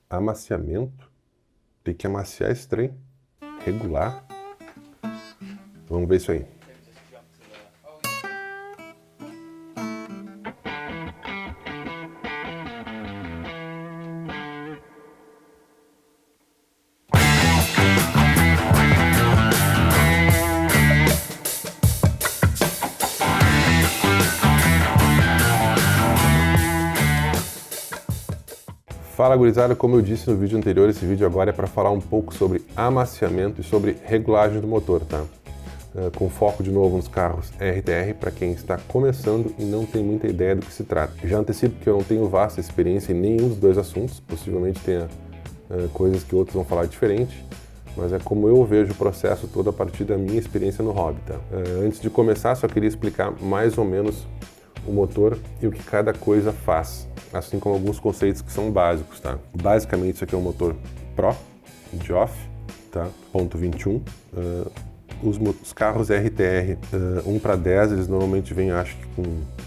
Amaciamento? Tem que amaciar esse trem? Regular? Vamos ver isso aí. Fala gurizada, como eu disse no vídeo anterior, esse vídeo agora é para falar um pouco sobre amaciamento e sobre regulagem do motor, tá? Com foco de novo nos carros RTR para quem está começando e não tem muita ideia do que se trata. Já antecipo que eu não tenho vasta experiência em nenhum dos dois assuntos, possivelmente tenha coisas que outros vão falar diferente, mas é como eu vejo o processo todo a partir da minha experiência no hobby, tá? Antes de começar, só queria explicar mais ou menos o motor e o que cada coisa faz, assim como alguns conceitos que são básicos, tá? Basicamente isso aqui é um motor Pro, de off, tá? Ponto 21. Os carros RTR 1/10, eles normalmente vêm, acho que com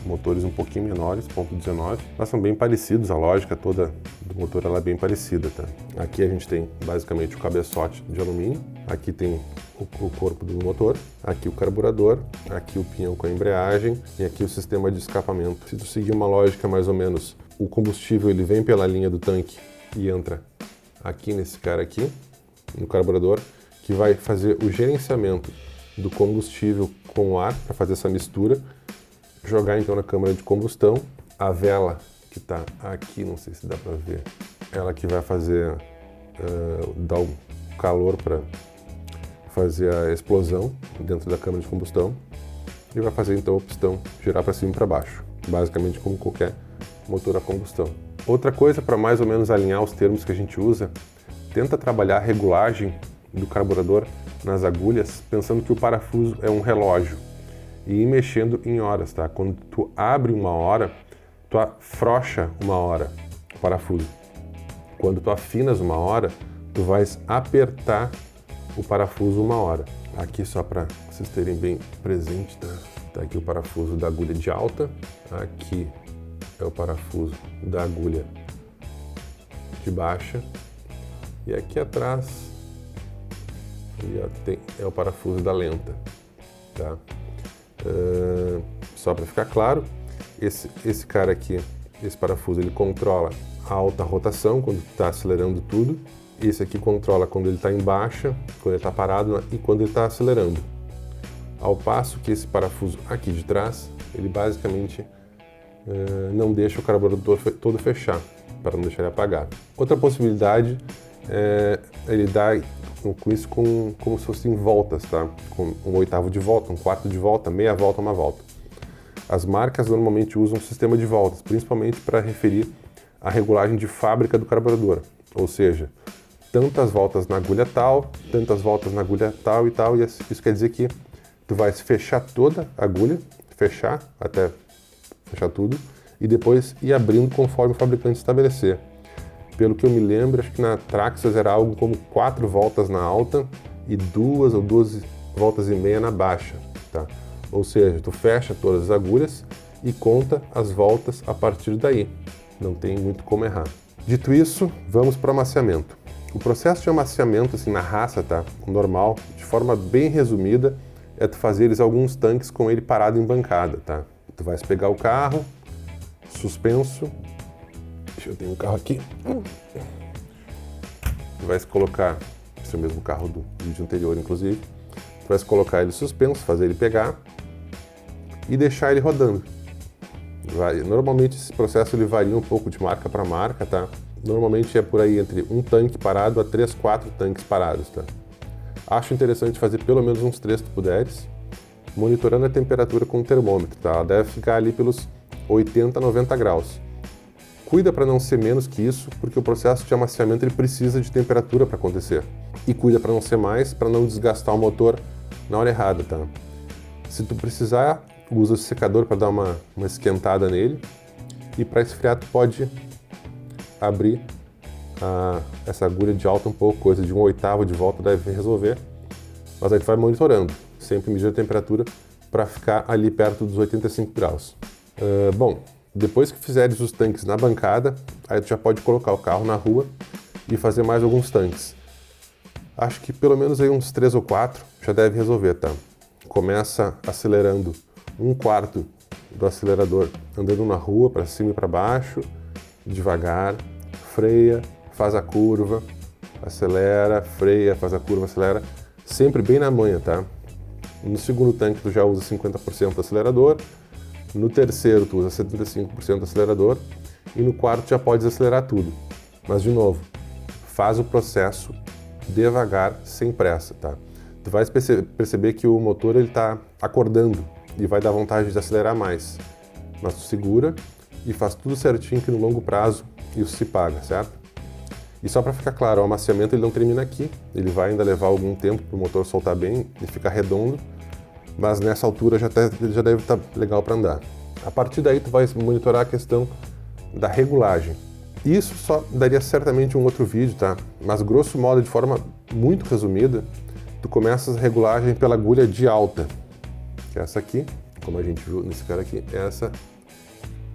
motores um pouquinho menores, ponto 19, mas são bem parecidos, a lógica toda do motor ela é bem parecida, tá? Aqui a gente tem basicamente o cabeçote de alumínio, aqui tem o corpo do motor, aqui o carburador, aqui o pinhão com a embreagem e aqui o sistema de escapamento. Se tu seguir uma lógica mais ou menos, o combustível ele vem pela linha do tanque e entra aqui nesse cara aqui, no carburador, que vai fazer o gerenciamento do combustível com o ar para fazer essa mistura, jogar então na câmara de combustão, a vela que está aqui, não sei se dá para ver, ela que vai fazer, dar o calor para fazer a explosão dentro da câmara de combustão e vai fazer então o pistão girar para cima e para baixo, basicamente como qualquer motor a combustão. Outra coisa, para mais ou menos alinhar os termos que a gente usa, tenta trabalhar a regulagem do carburador nas agulhas, pensando que o parafuso é um relógio e ir mexendo em horas, tá? Quando tu abre uma hora, tu afrouxa uma hora o parafuso. Quando tu afinas uma hora, tu vais apertar o parafuso uma hora. Aqui só para vocês terem bem presente, tá? Tá aqui o parafuso da agulha de alta, aqui é o parafuso da agulha de baixa e aqui atrás é o parafuso da lenta, tá? Só para ficar claro, esse cara aqui, esse parafuso, ele controla a alta rotação quando está acelerando tudo. Esse aqui controla quando ele está em baixa, quando ele está parado e quando ele está acelerando. Ao passo que esse parafuso aqui de trás, ele basicamente não deixa o carburador todo fechar, para não deixar ele apagado. Outra possibilidade é ele dar com isso como se fosse em voltas, tá? Com um oitavo de volta, um quarto de volta, meia volta, uma volta. As marcas normalmente usam um sistema de voltas, principalmente para referir a regulagem de fábrica do carburador, ou seja, tantas voltas na agulha tal, tantas voltas na agulha tal e tal, e isso quer dizer que tu vai fechar toda a agulha, fechar até fechar tudo, e depois ir abrindo conforme o fabricante estabelecer. Pelo que eu me lembro, acho que na Traxxas era algo como 4 voltas na alta e 2 ou 12 voltas e meia na baixa, tá? Ou seja, tu fecha todas as agulhas e conta as voltas a partir daí. Não tem muito como errar. Dito isso, vamos para o amaciamento. O processo de amaciamento, assim, na raça, tá? Normal, de forma bem resumida, é tu fazeres alguns tanques com ele parado em bancada, tá? Tu vais pegar o carro, suspenso. Deixa eu ter um carro aqui. Tu vais colocar, esse é o mesmo carro do vídeo anterior, inclusive. Tu vais colocar ele suspenso, fazer ele pegar e deixar ele rodando. Normalmente esse processo ele varia um pouco de marca para marca, tá? Normalmente é por aí entre um tanque parado a 3, 4 tanques parados, tá? Acho interessante fazer pelo menos uns 3 se tu puderes, monitorando a temperatura com o termômetro, tá? Ela deve ficar ali pelos 80, 90 graus. Cuida para não ser menos que isso, porque o processo de amaciamento ele precisa de temperatura para acontecer. E cuida para não ser mais, para não desgastar o motor na hora errada, tá? Se tu precisar, usa o secador para dar uma esquentada nele. E para esfriar, tu pode abrir essa agulha de alta um pouco, coisa de 1/8 de volta deve resolver. Mas aí tu vai monitorando, sempre medir a temperatura para ficar ali perto dos 85 graus. Bom, depois que fizeres os tanques na bancada, aí tu já pode colocar o carro na rua e fazer mais alguns tanques. Acho que pelo menos aí uns 3 ou 4 já deve resolver, tá? Começa acelerando 1/4 do acelerador, andando na rua para cima e para baixo, devagar, freia, faz a curva, acelera, freia, faz a curva, acelera, sempre bem na manha, tá? No segundo tanque tu já usa 50% do acelerador, no terceiro tu usa 75% do acelerador e no quarto já pode acelerar tudo. Mas de novo, faz o processo devagar, sem pressa, tá? Tu vai perceber que o motor ele tá acordando e vai dar vontade de acelerar mais. Mas tu segura e faz tudo certinho que no longo prazo isso se paga, certo? E só para ficar claro, o amaciamento ele não termina aqui, ele vai ainda levar algum tempo para o motor soltar bem e ficar redondo, mas nessa altura já deve estar legal para andar. A partir daí tu vai monitorar a questão da regulagem. Isso só daria certamente um outro vídeo, tá? Mas grosso modo, de forma muito resumida, tu começas a regulagem pela agulha de alta, que é essa aqui, como a gente viu nesse cara aqui, é essa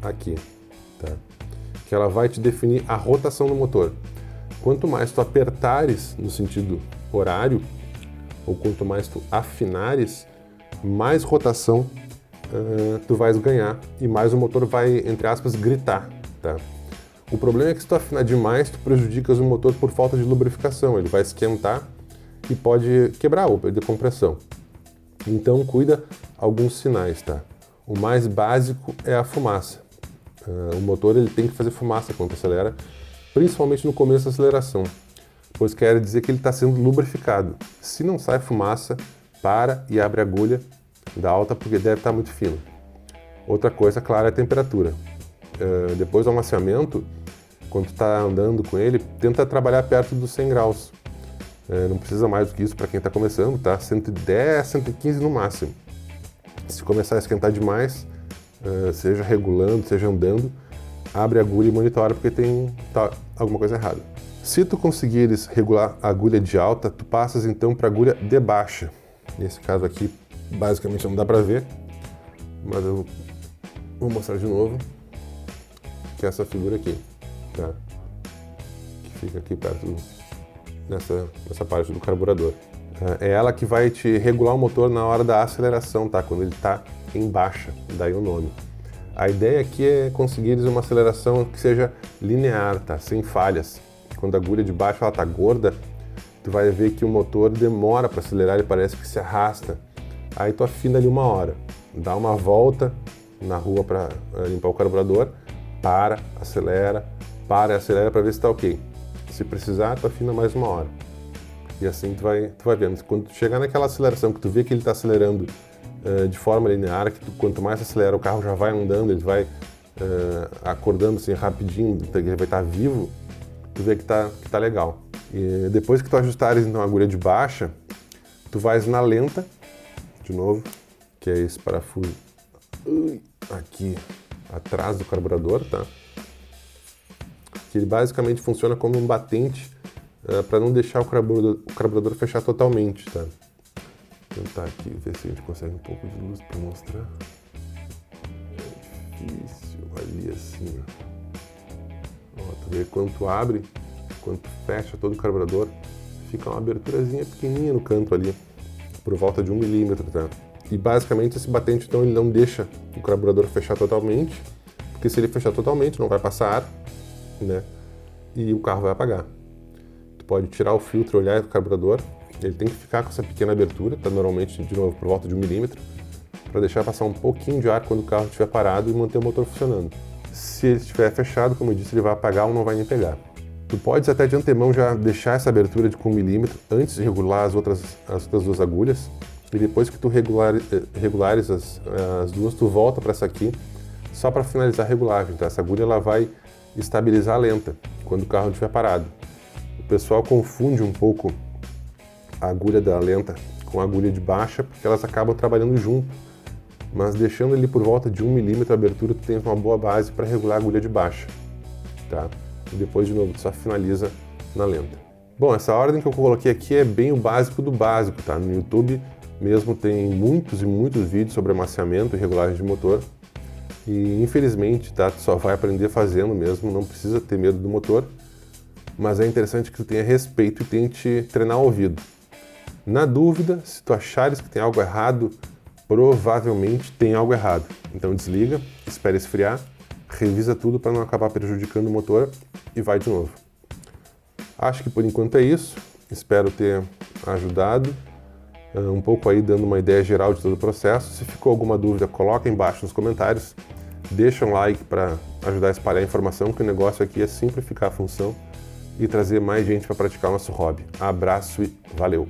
aqui, tá? Que ela vai te definir a rotação do motor. Quanto mais tu apertares no sentido horário, ou quanto mais tu afinares, mais rotação tu vais ganhar e mais o motor vai, entre aspas, gritar, tá? O problema é que se tu afinar demais, tu prejudicas o motor por falta de lubrificação, ele vai esquentar e pode quebrar ou perder compressão. Então cuida alguns sinais, tá? O mais básico é a fumaça. O motor ele tem que fazer fumaça quando acelera, principalmente no começo da aceleração, pois quer dizer que ele está sendo lubrificado. Se não sai fumaça, para e abre a agulha da alta porque deve estar muito fino. Outra coisa, claro, é a temperatura. Depois do amaciamento, quando tu está andando com ele, tenta trabalhar perto dos 100 graus. Não precisa mais do que isso para quem está começando, tá? 110, 115 no máximo. Se começar a esquentar demais, seja regulando, seja andando, abre a agulha e monitora porque tá alguma coisa errada. Se tu conseguires regular a agulha de alta, tu passas então para a agulha de baixa. Nesse caso aqui, basicamente não dá para ver, mas eu vou mostrar de novo, que é essa figura aqui, tá? Que fica aqui perto nessa parte do carburador. É ela que vai te regular o motor na hora da aceleração, tá? Quando ele está em baixa, daí o nome. A ideia aqui é conseguires uma aceleração que seja linear, tá? Sem falhas. Quando a agulha de baixo ela tá gorda, tu vai ver que o motor demora para acelerar, ele parece que se arrasta. Aí tu afina ali 1 hora, dá uma volta na rua para limpar o carburador, acelera e acelera para ver se tá ok. Se precisar, tu afina mais 1 hora. E assim tu vai vendo. Quando tu chegar naquela aceleração que tu vê que ele está acelerando de forma linear, que quanto mais acelera o carro já vai andando, ele vai acordando assim rapidinho, ele vai estar vivo, tu vê que tá legal. E depois que tu ajustares então a agulha de baixa, tu vais na lenta, de novo, que é esse parafuso aqui atrás do carburador, tá? Que ele basicamente funciona como um batente para não deixar o carburador fechar totalmente, tá? Vou tentar aqui ver se a gente consegue um pouco de luz para mostrar. É difícil, ali assim, ó. Tu vê quando tu abre, quando tu fecha todo o carburador, fica uma aberturazinha pequenininha no canto ali, por volta de 1 milímetro, tá? E basicamente esse batente então ele não deixa o carburador fechar totalmente, porque se ele fechar totalmente não vai passar ar, né? E o carro vai apagar. Tu pode tirar o filtro, olhar o carburador, ele tem que ficar com essa pequena abertura, tá normalmente de novo por volta de 1 milímetro, para deixar passar um pouquinho de ar quando o carro estiver parado e manter o motor funcionando. Se ele estiver fechado, como eu disse, ele vai apagar ou não vai nem pegar. Tu podes até de antemão já deixar essa abertura de 1 milímetro antes de regular as outras 2 agulhas, e depois que tu regulares as duas, tu volta para essa aqui só para finalizar a regulagem, tá? Essa agulha ela vai estabilizar a lenta quando o carro estiver parado. O pessoal confunde um pouco a agulha da lenta com a agulha de baixa porque elas acabam trabalhando junto, mas deixando ali por volta de 1 milímetro a abertura, tu tens uma boa base para regular a agulha de baixa, tá? E depois de novo tu só finaliza na lenta. Bom, essa ordem que eu coloquei aqui é bem o básico do básico, tá? No YouTube mesmo tem muitos e muitos vídeos sobre amaciamento e regulagem de motor. E infelizmente, tá, tu só vai aprender fazendo mesmo, não precisa ter medo do motor. mas é interessante que tu tenha respeito e tente treinar o ouvido. Na dúvida, se tu achares que tem algo errado, provavelmente tem algo errado. Então desliga, espera esfriar, revisa tudo para não acabar prejudicando o motor e vai de novo. Acho que por enquanto é isso. Espero ter ajudado um pouco aí, dando uma ideia geral de todo o processo. Se ficou alguma dúvida, coloca embaixo nos comentários. Deixa um like para ajudar a espalhar a informação, que o negócio aqui é simplificar a função e trazer mais gente para praticar o nosso hobby. Abraço e valeu!